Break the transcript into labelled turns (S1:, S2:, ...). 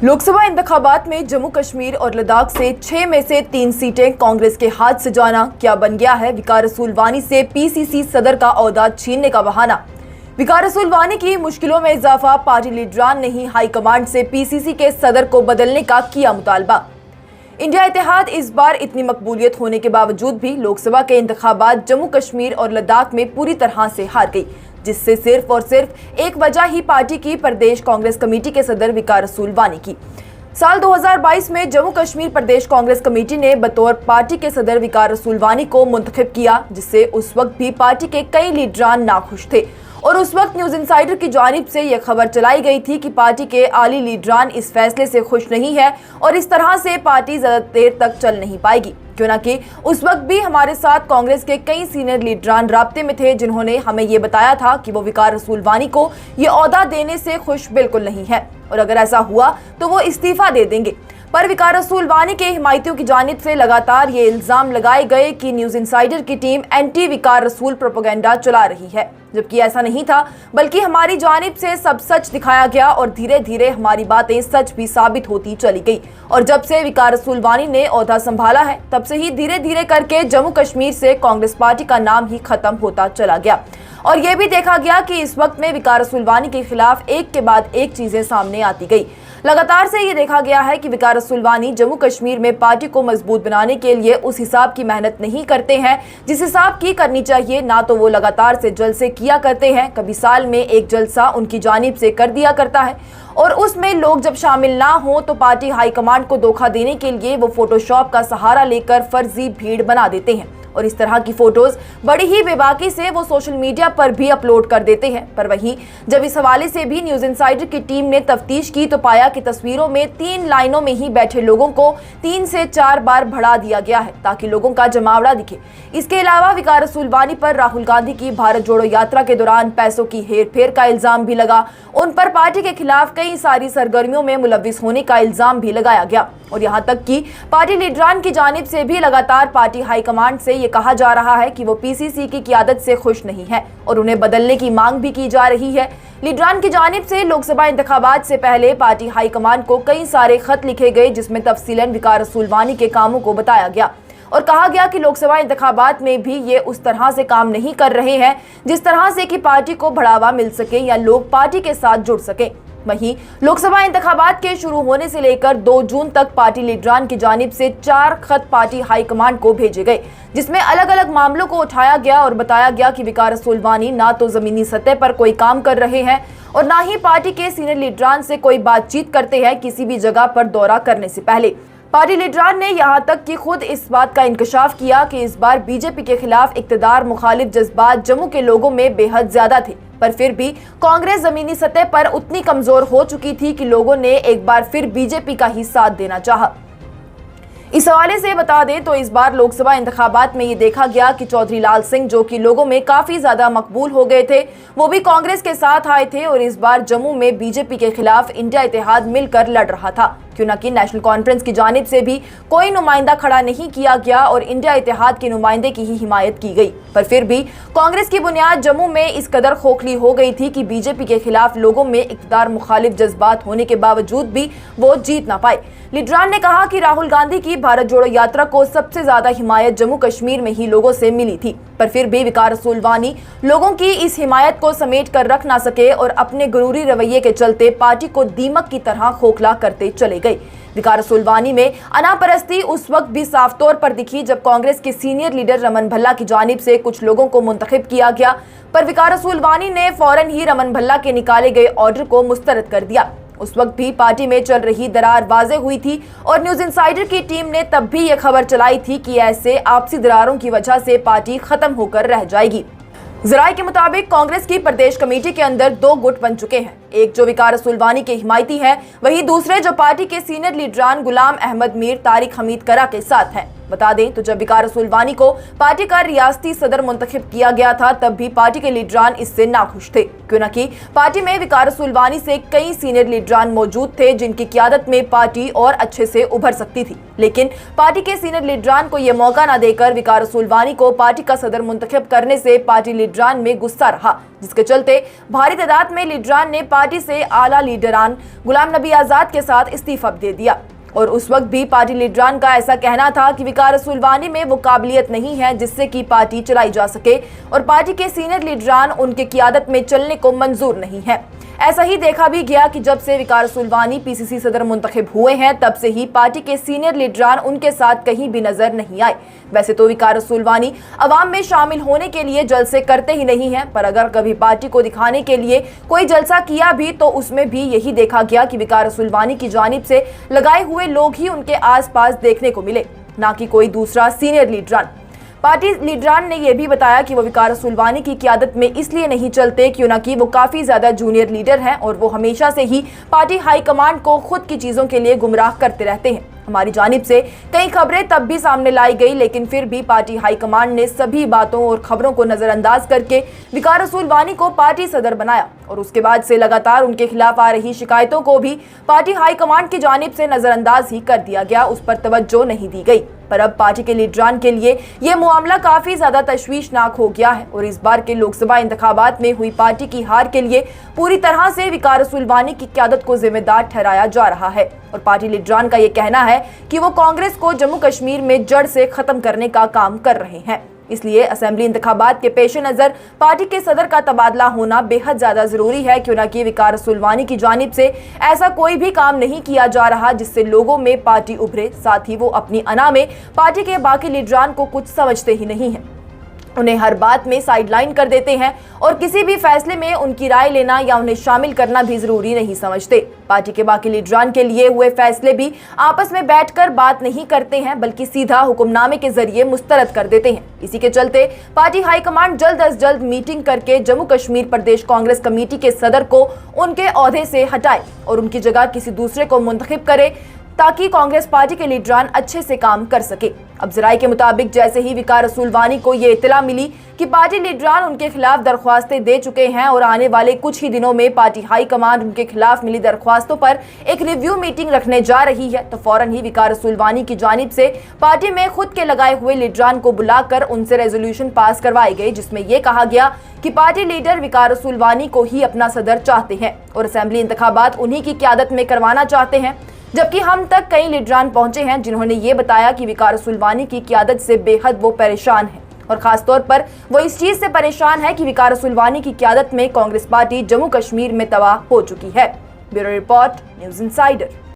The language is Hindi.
S1: लोकसभा इंतखाबात में जम्मू कश्मीर और लद्दाख से 6 में से 3 सीटें कांग्रेस के हाथ से जाना। क्या बन गया है वकार रसूल वानी से पीसीसी सदर का ओहदा छीनने का बहाना। वकार रसूल वानी की मुश्किलों में इजाफा, पार्टी लीडरान ने ही हाईकमांड से पीसीसी के सदर को बदलने का किया मुतालबा। इंडिया इत्तेहाद इस बार इतनी मकबूलियत होने के बावजूद भी लोकसभा के इंतखाबात जम्मू कश्मीर और लद्दाख में पूरी तरह से हार गई, जिससे सिर्फ और सिर्फ एक वजह ही पार्टी की प्रदेश कांग्रेस कमेटी के सदर वकार रसूल वानी की। साल 2022 में जम्मू कश्मीर प्रदेश कांग्रेस कमेटी ने बतौर पार्टी के सदर वकार रसूल वानी को मुंतखब किया, जिससे उस वक्त भी पार्टी के कई लीडरान नाखुश थे और उस वक्त न्यूज इनसाइडर की जानिब से यह खबर चलाई गई थी कि पार्टी के आली लीडरान इस फैसले से खुश नहीं है और इस तरह से पार्टी ज्यादा देर तक चल नहीं पाएगी। क्यों ना कि उस वक्त भी हमारे साथ कांग्रेस के कई सीनियर लीडरान राब्ते में थे, जिन्होंने हमें ये बताया था कि वो वकार रसूल वानी को ये ओहदा देने से खुश बिल्कुल नहीं है और अगर ऐसा हुआ तो वो इस्तीफा दे देंगे। पर वकार रसूल वानी के हिमायतियों की जानिब से लगातार ये इल्जाम लगाए गए कि न्यूज इनसाइडर की टीम एंटी वकार रसूल प्रोपेगेंडा चला रही है, जबकि ऐसा नहीं था, बल्कि हमारी जानिब से सब सच दिखाया गया और धीरे धीरे हमारी बातें सच भी साबित होती चली गई। और जब से वकार रसूल वानी ने ओहदा संभाला है, तब से ही धीरे धीरे करके जम्मू कश्मीर से कांग्रेस पार्टी का नाम ही खत्म होता चला गया। और ये भी देखा गया कि इस वक्त में वकार रसूल वानी के खिलाफ एक के बाद एक चीजें सामने आती गई। लगातार से ये देखा गया है कि वकार रसूल वानी जम्मू कश्मीर में पार्टी को मजबूत बनाने के लिए उस हिसाब की मेहनत नहीं करते हैं जिस हिसाब की करनी चाहिए। ना तो वो लगातार से जलसे किया करते हैं, कभी साल में एक जलसा उनकी जानिब से कर दिया करता है और उसमें लोग जब शामिल ना हो तो पार्टी हाईकमांड को धोखा देने के लिए वो फोटोशॉप का सहारा लेकर फर्जी भीड़ बना देते हैं और इस तरह की फोटोज बड़ी ही बेबाकी से वो सोशल मीडिया पर भी अपलोड कर देते हैं। पर वहीं जब इस हवाले से भी न्यूज इनसाइडर की टीम ने तफ्तीश की तो पाया कि तस्वीरों में 3 लाइनों में ही बैठे लोगों को 3 से 4 बार बढ़ा दिया गया है ताकि लोगों का जमावड़ा दिखे। इसके अलावा वकार रसूल वानी पर राहुल गांधी की भारत जोड़ो यात्रा के दौरान पैसों की हेरफेर का इल्जाम भी लगा। उन पर पार्टी के खिलाफ कई सारी सरगर्मियों में मुलविस होने का इल्जाम भी लगाया गया और यहाँ तक कि पार्टी लीडरान की जानिब से भी लगातार पार्टी हाईकमांड से ये कहा जा रहा है कि वो पीसीसी की क़ियादत से खुश नहीं है और उन्हें बदलने की मांग भी की जा रही है। लीडरान की जानिब से लोकसभा इंतखाबात से पहले पार्टी हाईकमांड को कई सारे खत लिखे गए, जिसमें तफसीलन वकार रसूल वानी के कामों को बताया गया और कहा गया कि लोकसभा इंतखाबात में भी ये उस तरह से काम नहीं कर रहे हैं जिस तरह से कि पार्टी को बढ़ावा मिल सके या लोग पार्टी के साथ जुड़ सके। वहीं लोकसभा इंतखाबात के शुरू होने से लेकर 2 जून तक पार्टी लीडरान की जानिब से 4 खत पार्टी हाईकमांड को भेजे गए, जिसमें अलग अलग मामलों को उठाया गया और बताया गया कि वकार रसूल वानी ना तो जमीनी सतह पर कोई काम कर रहे हैं और ना ही पार्टी के सीनियर लीडरान से कोई बातचीत करते हैं किसी भी जगह पर दौरा करने से पहले। पार्टी लीडरान ने यहां तक कि खुद इस बात का इंकशाफ किया कि इस बार बीजेपी के खिलाफ इक्तदार मुखालिफ जज्बात जम्मू के लोगों में बेहद ज्यादा थे, पर फिर भी कांग्रेस जमीनी सतह पर उतनी कमजोर हो चुकी थी कि लोगों ने एक बार फिर बीजेपी का ही साथ देना चाहा। इस हवाले से बता दें तो इस बार लोकसभा इंतखाबात में ये देखा गया कि चौधरी लाल सिंह, जो कि लोगों में काफी ज्यादा मकबूल हो गए थे, वो भी कांग्रेस के साथ आए थे और इस बार जम्मू में बीजेपी के खिलाफ इंडिया इत्तेहाद मिलकर लड़ रहा था। क्यों न कि नेशनल कॉन्फ्रेंस की जानिब से भी कोई नुमाइंदा खड़ा नहीं किया गया और इंडिया इत्तेहाद के नुमाइंदे की ही हिमायत की गई, पर फिर भी कांग्रेस की बुनियाद जम्मू में इस कदर खोखली हो गई थी कि बीजेपी के खिलाफ लोगों में इक़्तिदार मुखालिफ जज्बात होने के बावजूद भी वो जीत ना पाए। लीडरान ने कहा कि राहुल गांधी की भारत जोड़ो यात्रा को सबसे ज्यादा हिमायत जम्मू कश्मीर में ही लोगों से मिली थी, पर फिर भी वकार रसूल वानी लोगों की इस हिमायत को समेट कर रख ना सके और अपने गुरूरी रवैये के चलते पार्टी को दीमक की तरह खोखला करते चले गए। वकार रसूल वानी में अनापरस्ती उस वक्त भी साफ तौर पर दिखी जब कांग्रेस के सीनियर लीडर रमन भल्ला की जानिब से कुछ लोगों को मुंतखब किया गया, पर वकार रसूल वानी ने फौरन ही रमन भल्ला के निकाले गए ऑर्डर को मुस्तरद कर दिया। उस वक्त भी पार्टी में चल रही दरार वाज़े हुई थी और न्यूज इनसाइडर की टीम ने तब भी ये खबर चलाई थी कि ऐसे आपसी दरारों की वजह से पार्टी खत्म होकर रह जाएगी। जराये के मुताबिक कांग्रेस की प्रदेश कमेटी के अंदर 2 गुट बन चुके हैं, एक जो वकार रसूल वानी के हिमायती हैं, वहीं दूसरे जो पार्टी के सीनियर लीडरान गुलाम अहमद मीर, तारिक हमीद करा के साथ हैं। बता दें तो जब विकार रसूल वानी को पार्टी का रियासती सदर मुंतखब किया गया था तब भी पार्टी के लीडरान इससे नाखुश थे, क्यों न कि पार्टी में विकार रसूल वानी से कई सीनियर लीडरान मौजूद थे जिनकी क़ियादत में पार्टी और अच्छे से उभर सकती थी। लेकिन पार्टी के सीनियर लीडरान को यह मौका न देकर विकार रसूल वानी को पार्टी का सदर मुंतखब करने से पार्टी लीडरान में गुस्सा रहा, जिसके चलते भारी तादाद में लीडरान ने पार्टी से आला लीडरान गुलाम नबी आजाद के साथ इस्तीफा दे दिया। और उस वक्त भी पार्टी लीडरान का ऐसा कहना था कि विकार रसूल वानी में वो काबिलियत नहीं है जिससे कि पार्टी चलाई जा सके और पार्टी के सीनियर लीडरान उनके क़ियादत में चलने को मंजूर नहीं है। ऐसा ही देखा भी गया कि जब से विकार रसूल वानी पीसीसी सदर मुंतखब हुए हैं तब से ही पार्टी के सीनियर लीडरान उनके साथ कहीं भी नजर नहीं आए। वैसे तो विकार रसूल वानी अवाम में शामिल होने के लिए जलसे करते ही नहीं हैं, पर अगर कभी पार्टी को दिखाने के लिए कोई जलसा किया भी तो उसमें भी यही देखा गया कि विकार रसूल वानी की जानिब से लगाए हुए लोग ही उनके आसपास देखने को मिले, ना कि कोई दूसरा सीनियर लीडरान। पार्टी लीडरान ने यह भी बताया कि वो विकार रसूल वानी की क़ियादत में इसलिए नहीं चलते क्यों न कि वो काफ़ी ज़्यादा जूनियर लीडर हैं और वो हमेशा से ही पार्टी हाईकमांड को खुद की चीज़ों के लिए गुमराह करते रहते हैं। हमारी जानिब से कई खबरें तब भी सामने लाई गई, लेकिन फिर भी पार्टी हाईकमांड ने सभी बातों और खबरों को नज़रअंदाज करके विकार रसूल वानी को पार्टी सदर बनाया और उसके बाद से लगातार उनके खिलाफ आ रही शिकायतों को भी पार्टी हाईकमांड की जानिब से नज़रअंदाज ही कर दिया गया, उस पर तवज्जो नहीं दी गई। पर अब पार्टी के लीडरान के लिए ये मामला काफी ज्यादा तशवीशनाक हो गया है और इस बार के लोकसभा इंतखाबात में हुई पार्टी की हार के लिए पूरी तरह से विकार रसूल वानी की क़ियादत को जिम्मेदार ठहराया जा रहा है। और पार्टी लीडरान का ये कहना है कि वो कांग्रेस को जम्मू कश्मीर में जड़ से खत्म करने का काम कर रहे हैं, इसलिए असेंबली इंतखाबात के पेश नज़र पार्टी के सदर का तबादला होना बेहद ज्यादा जरूरी है, क्यों न कि विकार रसूल वानी की जानिब से ऐसा कोई भी काम नहीं किया जा रहा जिससे लोगों में पार्टी उभरे। साथ ही वो अपनी अना में पार्टी के बाकी लीडरान को कुछ समझते ही नहीं है, उन्हें हर बात में साइडलाइन कर देते हैं और किसी भी फैसले में उनकी राय लेना या उन्हें शामिल करना भी जरूरी नहीं समझते। पार्टी के बाकी लीडरान के लिए हुए फैसले भी आपस में बैठकर बात नहीं करते हैं बल्कि सीधा हुक्मनामे के जरिए मुस्तरद कर देते हैं। इसी के चलते पार्टी हाईकमांड जल्द अज जल्द मीटिंग करके जम्मू कश्मीर प्रदेश कांग्रेस कमेटी के सदर को उनके ओहदे से हटाए और उनकी जगह किसी दूसरे को मुंतखब करे ताकि कांग्रेस पार्टी के लीडरान अच्छे से काम कर सके। अब जराये के मुताबिक जैसे ही विकार रसूल वानी को ये इत्तला मिली कि पार्टी लीडरान उनके खिलाफ दरख्वास्तें दे चुके हैं और आने वाले कुछ ही दिनों में पार्टी हाईकमांड उनके खिलाफ मिली दरख्वास्तों पर एक रिव्यू मीटिंग रखने जा रही है, तो फौरन ही विकार रसूल वानी की जानिब से पार्टी में खुद के लगाए हुए लीडरान को बुलाकर उनसे रेजोल्यूशन पास करवाए गए, जिसमें यह कहा गया कि पार्टी लीडर विकार रसूल वानी को ही अपना सदर चाहते हैं और असेंबली इंतखाबात उन्हीं की क़ियादत में करवाना चाहते हैं। जबकि हम तक कई लीडरान पहुंचे हैं जिन्होंने ये बताया कि विकार रसूल वानी की क़ियादत से बेहद वो परेशान है और खासतौर पर वो इस चीज से परेशान है कि विकार रसूल वानी की क़ियादत में कांग्रेस पार्टी जम्मू कश्मीर में तबाह हो चुकी है। Bureau report, news insider.